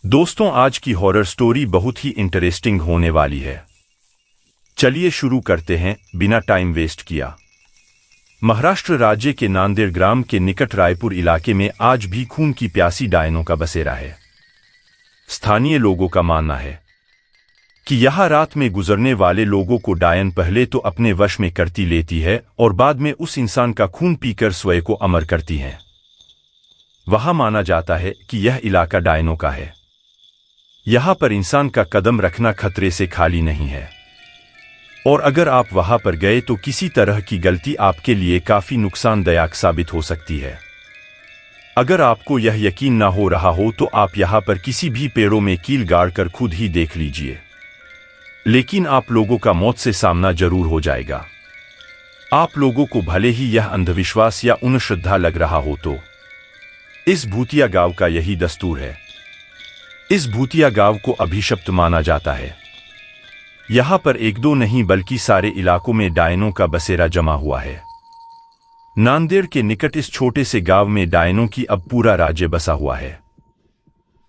दोस्तों, आज की हॉरर स्टोरी बहुत ही इंटरेस्टिंग होने वाली है। चलिए शुरू करते हैं बिना टाइम वेस्ट किया। महाराष्ट्र राज्य के नांदेड़ ग्राम के निकट रायपुर इलाके में आज भी खून की प्यासी डायनों का बसेरा है। स्थानीय लोगों का मानना है कि यहां रात में गुजरने वाले लोगों को डायन पहले तो अपने वश में करती लेती है और बाद में उस इंसान का खून पीकर स्वयं को अमर करती है। वहां माना जाता है कि यह इलाका डायनों का है। यहां पर इंसान का कदम रखना खतरे से खाली नहीं है, और अगर आप वहां पर गए तो किसी तरह की गलती आपके लिए काफी नुकसानदायक साबित हो सकती है। अगर आपको यह यकीन ना हो रहा हो तो आप यहां पर किसी भी पेड़ों में कील गाड़कर खुद ही देख लीजिए, लेकिन आप लोगों का मौत से सामना जरूर हो जाएगा। आप लोगों को भले ही यह अंधविश्वास या अंधश्रद्धा लग रहा हो तो इस भूतिया गांव का यही दस्तूर है। इस भूतिया गांव को अभिशप्त माना जाता है। यहां पर एक दो नहीं बल्कि सारे इलाकों में डायनों का बसेरा जमा हुआ है। नांदेड़ के निकट इस छोटे से गांव में डायनों की अब पूरा राज्य बसा हुआ है।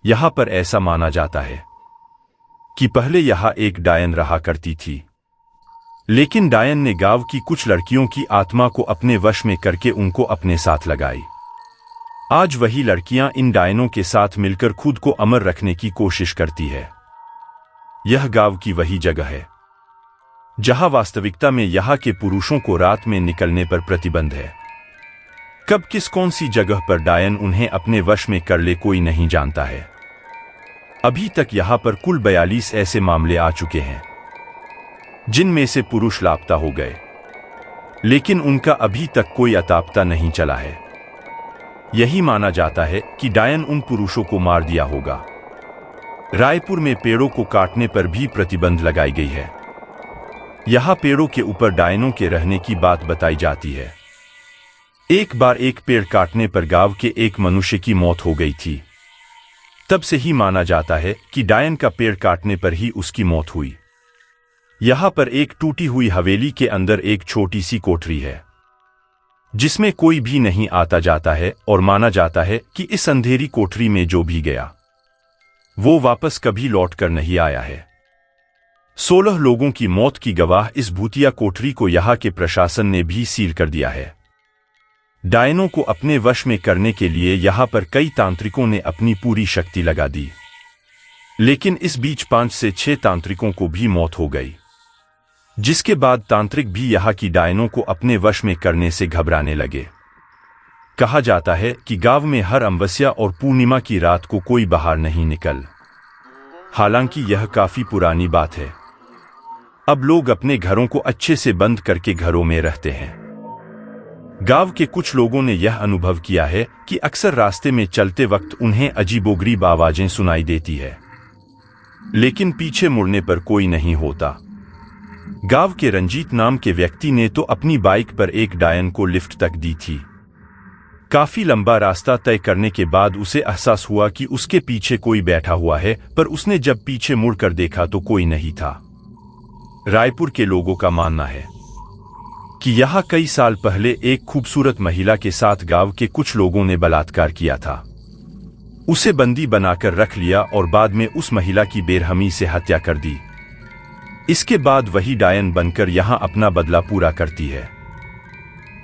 यहां पर ऐसा माना जाता है कि पहले यहां एक डायन रहा करती थी, लेकिन डायन ने गांव की कुछ लड़कियों की आत्मा को अपने वश में करके उनको अपने साथ लगाई। आज वही लड़कियां इन डायनों के साथ मिलकर खुद को अमर रखने की कोशिश करती है। यह गांव की वही जगह है जहां वास्तविकता में यहां के पुरुषों को रात में निकलने पर प्रतिबंध है। कब किस कौन सी जगह पर डायन उन्हें अपने वश में कर ले कोई नहीं जानता है। अभी तक यहां पर कुल 42 ऐसे मामले आ चुके हैं जिनमें से पुरुष लापता हो गए, लेकिन उनका अभी तक कोई अता पता नहीं चला है। यही माना जाता है कि डायन उन पुरुषों को मार दिया होगा। रायपुर में पेड़ों को काटने पर भी प्रतिबंध लगाई गई है। यहां पेड़ों के ऊपर डायनों के रहने की बात बताई जाती है। एक बार एक पेड़ काटने पर गांव के एक मनुष्य की मौत हो गई थी। तब से ही माना जाता है कि डायन का पेड़ काटने पर ही उसकी मौत हुई। यहां पर एक टूटी हुई हवेली के अंदर एक छोटी सी कोठरी है जिसमें कोई भी नहीं आता जाता है, और माना जाता है कि इस अंधेरी कोठरी में जो भी गया वो वापस कभी लौटकर नहीं आया है। 16 लोगों की मौत की गवाह इस भूतिया कोठरी को यहां के प्रशासन ने भी सील कर दिया है। डायनों को अपने वश में करने के लिए यहां पर कई तांत्रिकों ने अपनी पूरी शक्ति लगा दी, लेकिन इस बीच 5 से 6 तांत्रिकों को भी मौत हो गई, जिसके बाद तांत्रिक भी यहां की डायनों को अपने वश में करने से घबराने लगे। कहा जाता है कि गांव में हर अमावस्या और पूर्णिमा की रात को कोई बाहर नहीं निकल। हालांकि यह काफी पुरानी बात है। अब लोग अपने घरों को अच्छे से बंद करके घरों में रहते हैं। गांव के कुछ लोगों ने यह अनुभव किया है कि अक्सर रास्ते में चलते वक्त उन्हें अजीबोगरीब आवाजें सुनाई देती है, लेकिन पीछे मुड़ने पर कोई नहीं होता। गांव के रंजीत नाम के व्यक्ति ने तो अपनी बाइक पर एक डायन को लिफ्ट तक दी थी। काफी लंबा रास्ता तय करने के बाद उसे एहसास हुआ कि उसके पीछे कोई बैठा हुआ है, पर उसने जब पीछे मुड़कर देखा तो कोई नहीं था। रायपुर के लोगों का मानना है कि यहां कई साल पहले एक खूबसूरत महिला के साथ गांव के कुछ लोगों ने बलात्कार किया था। उसे बंदी बनाकर रख लिया और बाद में उस महिला की बेरहमी से हत्या कर दी। इसके बाद वही डायन बनकर यहां अपना बदला पूरा करती है।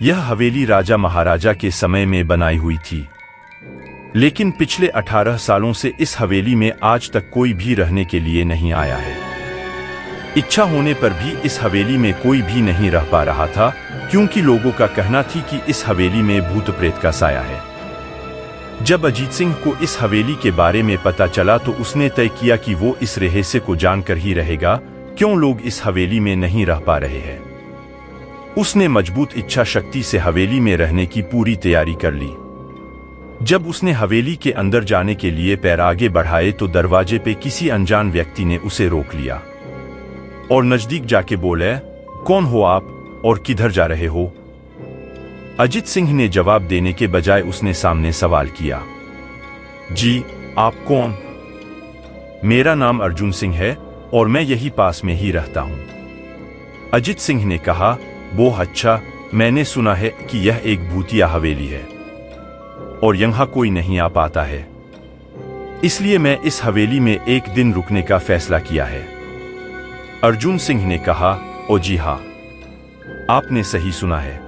यह हवेली राजा महाराजा के समय में बनाई हुई थी, लेकिन पिछले 18 सालों से इस हवेली में आज तक कोई भी रहने के लिए नहीं आया है। इच्छा होने पर भी इस हवेली में कोई भी नहीं रह पा रहा था, क्योंकि लोगों का कहना थी कि इस हवेली में भूत प्रेत का साया है। जब अजीत सिंह को इस हवेली के बारे में पता चला तो उसने तय किया कि वो इस रहस्य को जानकर ही रहेगा, क्यों लोग इस हवेली में नहीं रह पा रहे हैं। उसने मजबूत इच्छा शक्ति से हवेली में रहने की पूरी तैयारी कर ली। जब उसने हवेली के अंदर जाने के लिए पैर आगे बढ़ाए तो दरवाजे पे किसी अनजान व्यक्ति ने उसे रोक लिया और नजदीक जाके बोले, कौन हो आप और किधर जा रहे हो? अजीत सिंह ने जवाब देने के बजाय उसने सामने सवाल किया, जी आप कौन? मेरा नाम अर्जुन सिंह है और मैं यही पास में ही रहता हूं। अजीत सिंह ने कहा, वो अच्छा, मैंने सुना है कि यह एक भूतिया हवेली है और यहां कोई नहीं आ पाता है। इसलिए मैं इस हवेली में एक दिन रुकने का फैसला किया है। अर्जुन सिंह ने कहा, ओ जी हाँ, आपने सही सुना है।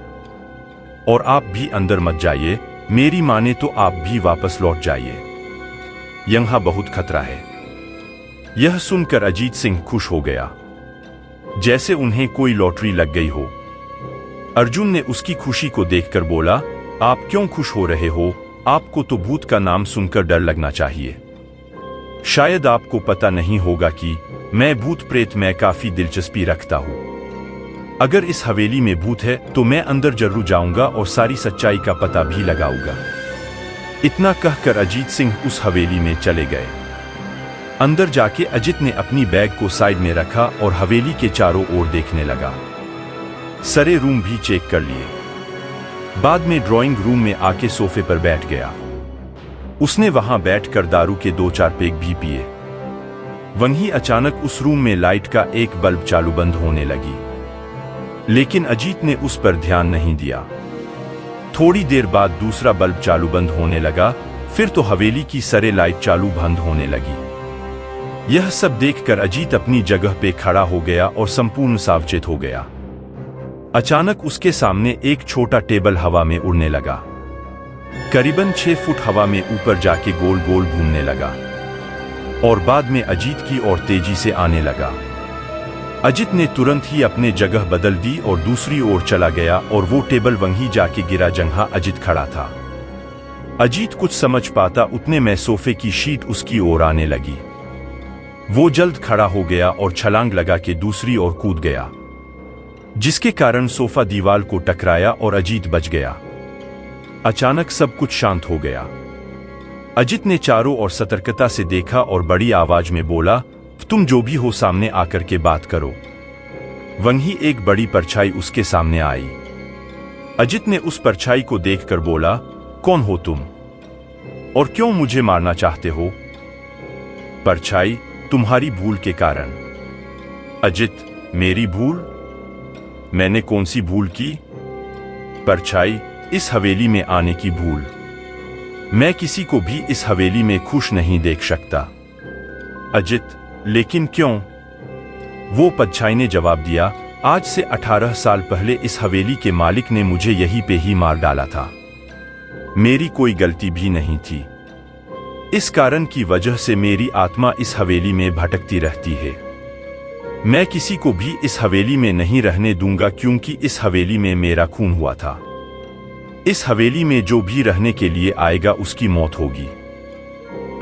और आप भी अंदर मत जाइए, मेरी माने तो आप भी वापस लौट जाइए, यहां बहुत खतरा है। यह सुनकर अजीत सिंह खुश हो गया, जैसे उन्हें कोई लॉटरी लग गई हो। अर्जुन ने उसकी खुशी को देखकर बोला, आप क्यों खुश हो रहे हो? आपको तो भूत का नाम सुनकर डर लगना चाहिए। शायद आपको पता नहीं होगा कि मैं भूत प्रेत में काफी दिलचस्पी रखता हूं। अगर इस हवेली में भूत है तो मैं अंदर जरूर जाऊंगा और सारी सच्चाई का पता भी लगाऊंगा। इतना कहकर अजीत सिंह उस हवेली में चले गए। अंदर जाके अजित ने अपनी बैग को साइड में रखा और हवेली के चारों ओर देखने लगा। सारे रूम भी चेक कर लिए। बाद में ड्राइंग रूम में आके सोफे पर बैठ गया। उसने वहां बैठकर दारू के 2-4 पेग भी पिए। वहीं अचानक उस रूम में लाइट का एक बल्ब चालू बंद होने लगी, लेकिन अजीत ने उस पर ध्यान नहीं दिया। थोड़ी देर बाद दूसरा बल्ब चालू बंद होने लगा, फिर तो हवेली की सारे लाइट चालू बंद होने लगी। यह सब देखकर अजीत अपनी जगह पे खड़ा हो गया और संपूर्ण सावचेत हो गया। अचानक उसके सामने एक छोटा टेबल हवा में उड़ने लगा। करीबन 6 फुट हवा में ऊपर जाके गोल गोल घूमने लगा और बाद में अजीत की ओर तेजी से आने लगा। अजीत ने तुरंत ही अपने जगह बदल दी और दूसरी ओर चला गया और वो टेबल वहीं जाके गिरा जहां अजीत खड़ा था। अजीत कुछ समझ पाता उतने में सोफे की शीट उसकी ओर आने लगी। वो जल्द खड़ा हो गया और छलांग लगा के दूसरी ओर कूद गया, जिसके कारण सोफा दीवार को टकराया और अजीत बच गया। अचानक सब कुछ शांत हो गया। अजीत ने चारों ओर सतर्कता से देखा और बड़ी आवाज में बोला, तुम जो भी हो सामने आकर के बात करो। वहीं एक बड़ी परछाई उसके सामने आई। अजीत ने उस परछाई को देखकर बोला, कौन हो तुम और क्यों मुझे मारना चाहते हो? परछाई, तुम्हारी भूल के कारण। अजीत, मेरी भूल? मैंने कौन सी भूल की? परछाई, इस हवेली में आने की भूल। मैं किसी को भी इस हवेली में खुश नहीं देख सकता। अजीत, लेकिन क्यों? वो परछाई ने जवाब दिया, आज से 18 साल पहले इस हवेली के मालिक ने मुझे यहीं पे ही मार डाला था। मेरी कोई गलती भी नहीं थी। इस कारण की वजह से मेरी आत्मा इस हवेली में भटकती रहती है। मैं किसी को भी इस हवेली में नहीं रहने दूंगा, क्योंकि इस हवेली में मेरा खून हुआ था। इस हवेली में जो भी रहने के लिए आएगा उसकी मौत होगी।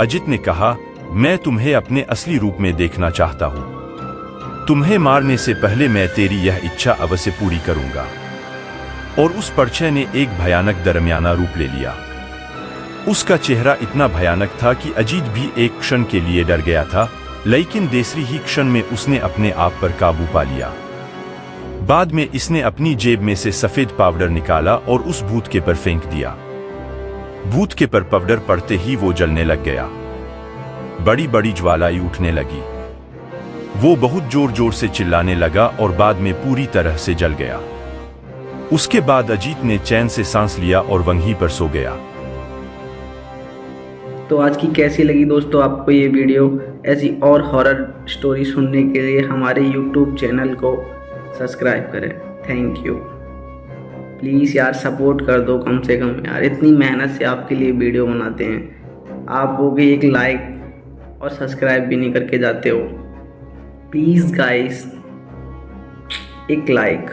अजीत ने कहा, मैं तुम्हें अपने असली रूप में देखना चाहता हूं। तुम्हें मारने से पहले मैं तेरी यह इच्छा अवश्य पूरी करूंगा। और उस परछाई ने एक भयानक दरमियाना रूप ले लिया। उसका चेहरा इतना भयानक था कि अजीत भी एक क्षण के लिए डर गया था, लेकिन दूसरी ही क्षण में उसने अपने आप पर काबू पा लिया। बाद में इसने अपनी जेब में से सफेद पाउडर निकाला और उस भूत के पर फेंक दिया। भूत के पर पाउडर पड़ते ही वो जलने लग गया। बड़ी बड़ी ज्वालाएं उठने लगी। वो बहुत जोर जोर से चिल्लाने लगा और बाद में पूरी तरह से जल गया। उसके बाद अजीत ने चैन से सांस लिया और वहीं पर सो गया। तो आज की कैसी लगी दोस्तों आपको ये वीडियो? ऐसी और हॉरर स्टोरी सुनने के लिए हमारे YouTube चैनल को सब्सक्राइब करें। Thank you. प्लीज़ यार सपोर्ट कर दो कम से कम यार, इतनी मेहनत से आपके लिए वीडियो बनाते हैं, आप वो भी एक लाइक और सब्सक्राइब भी नहीं करके जाते हो। प्लीज़ गाइस, एक लाइक।